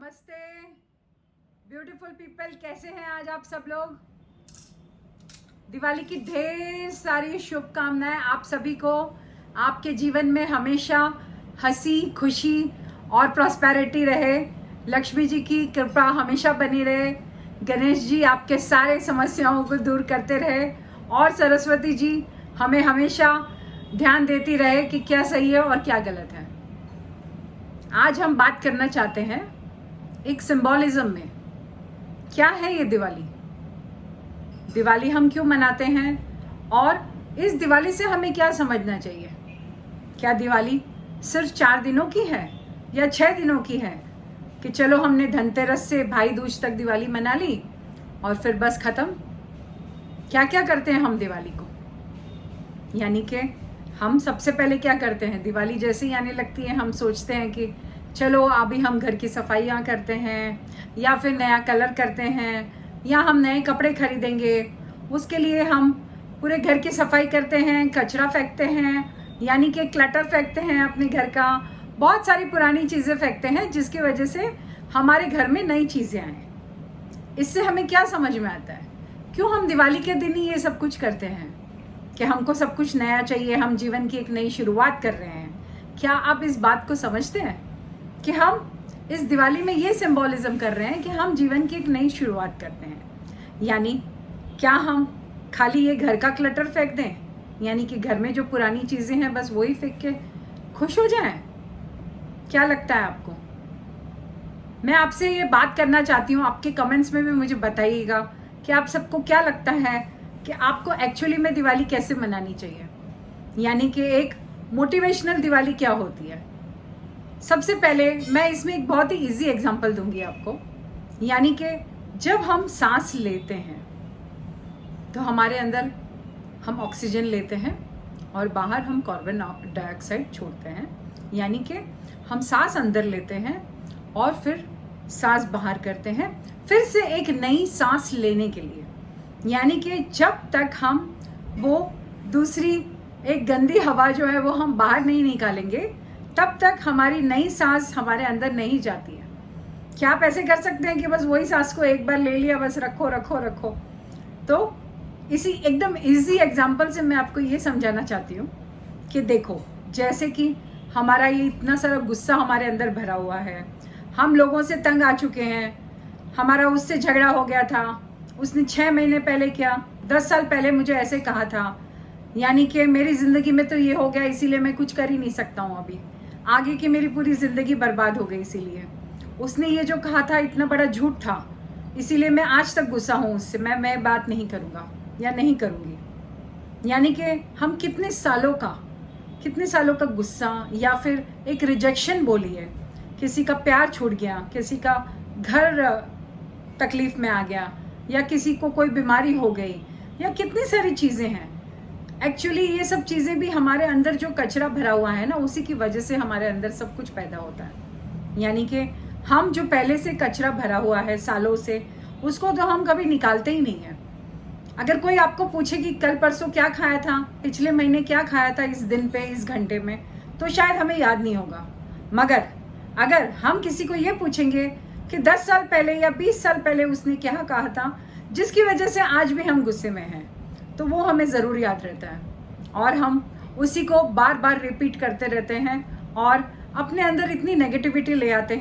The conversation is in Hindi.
नमस्ते ब्यूटीफुल पीपल, कैसे हैं आज आप सब लोग। दिवाली की ढेर सारी शुभकामनाएं आप सभी को। आपके जीवन में हमेशा हंसी खुशी और प्रॉस्पेरिटी रहे। लक्ष्मी जी की कृपा हमेशा बनी रहे। गणेश जी आपके सारे समस्याओं को दूर करते रहे और सरस्वती जी हमें हमेशा ध्यान देती रहे कि क्या सही है और क्या गलत है। आज हम बात करना चाहते हैं एक सिंबोलिज्म में। क्या है ये दिवाली? दिवाली हम क्यों मनाते हैं और इस दिवाली से हमें क्या समझना चाहिए? क्या दिवाली सिर्फ 4 दिनों की है या 6 दिनों की है कि चलो हमने धनतेरस से भाई दूज तक दिवाली मना ली और फिर बस खत्म? क्या क्या करते हैं हम दिवाली को? यानी कि हम सबसे पहले क्या करते हैं, दिवाली जैसे ही आने लगती है हम सोचते हैं कि चलो अभी हम घर की सफाइयाँ करते हैं या फिर नया कलर करते हैं या हम नए कपड़े खरीदेंगे। उसके लिए हम पूरे घर की सफाई करते हैं, कचरा फेंकते हैं, यानी कि क्लटर फेंकते हैं अपने घर का। बहुत सारी पुरानी चीज़ें फेंकते हैं जिसकी वजह से हमारे घर में नई चीज़ें आएँ। इससे हमें क्या समझ में आता है, क्यों हम दिवाली के दिन ही ये सब कुछ करते हैं कि हमको सब कुछ नया चाहिए, हम जीवन की एक नई शुरुआत कर रहे हैं। क्या आप इस बात को समझते हैं कि हम इस दिवाली में ये सिंबोलिज्म कर रहे हैं कि हम जीवन की एक नई शुरुआत करते हैं? यानी क्या हम खाली ये घर का क्लटर फेंक दें, यानी कि घर में जो पुरानी चीज़ें हैं बस वही फेंक के खुश हो जाएं? क्या लगता है आपको? मैं आपसे ये बात करना चाहती हूँ, आपके कमेंट्स में भी मुझे बताइएगा कि आप सबको क्या लगता है कि आपको एक्चुअली में दिवाली कैसे मनानी चाहिए, यानी कि एक मोटिवेशनल दिवाली क्या होती है। सबसे पहले मैं इसमें एक बहुत ही इजी एग्जांपल दूंगी आपको। यानी कि जब हम सांस लेते हैं तो हमारे अंदर हम ऑक्सीजन लेते हैं और बाहर हम कार्बन डाइऑक्साइड छोड़ते हैं। यानी कि हम सांस अंदर लेते हैं और फिर सांस बाहर करते हैं, फिर से एक नई सांस लेने के लिए। यानी कि जब तक हम वो दूसरी एक गंदी हवा जो है वो हम बाहर नहीं निकालेंगे तब तक हमारी नई सांस हमारे अंदर नहीं जाती है। क्या आप ऐसे कर सकते हैं कि बस वही सांस को एक बार ले लिया, बस रखो रखो रखो? तो इसी एकदम इजी एग्जांपल से मैं आपको ये समझाना चाहती हूँ कि देखो, जैसे कि हमारा ये इतना सारा गुस्सा हमारे अंदर भरा हुआ है, हम लोगों से तंग आ चुके हैं, हमारा उससे झगड़ा हो गया था, उसने 6 महीने पहले क्या 10 साल पहले मुझे ऐसे कहा था, यानी कि मेरी ज़िंदगी में तो ये हो गया इसीलिए मैं कुछ कर ही नहीं सकता हूँ, अभी आगे की मेरी पूरी ज़िंदगी बर्बाद हो गई। इसीलिए उसने ये जो कहा था इतना बड़ा झूठ था, इसीलिए मैं आज तक गुस्सा हूँ उससे, मैं बात नहीं करूँगा या नहीं करूँगी। यानी कि हम कितने सालों का गुस्सा या फिर एक रिजेक्शन बोलिए, किसी का प्यार छूट गया, किसी का घर तकलीफ में आ गया या किसी को कोई बीमारी हो गई या कितनी सारी चीज़ें हैं। एक्चुअली ये सब चीज़ें भी हमारे अंदर जो कचरा भरा हुआ है ना, उसी की वजह से हमारे अंदर सब कुछ पैदा होता है। यानी कि हम जो पहले से कचरा भरा हुआ है सालों से, उसको तो हम कभी निकालते ही नहीं है। अगर कोई आपको पूछे कि कल परसों क्या खाया था, पिछले महीने क्या खाया था, इस दिन पे इस घंटे में, तो शायद हमें याद नहीं होगा। मगर अगर हम किसी को ये पूछेंगे कि 10 साल पहले या 20 साल पहले उसने क्या कहा था जिसकी वजह से आज भी हम गुस्से में हैं, तो वो हमें ज़रूर याद रहता है और हम उसी को बार बार रिपीट करते रहते हैं और अपने अंदर इतनी नेगेटिविटी ले आते हैं।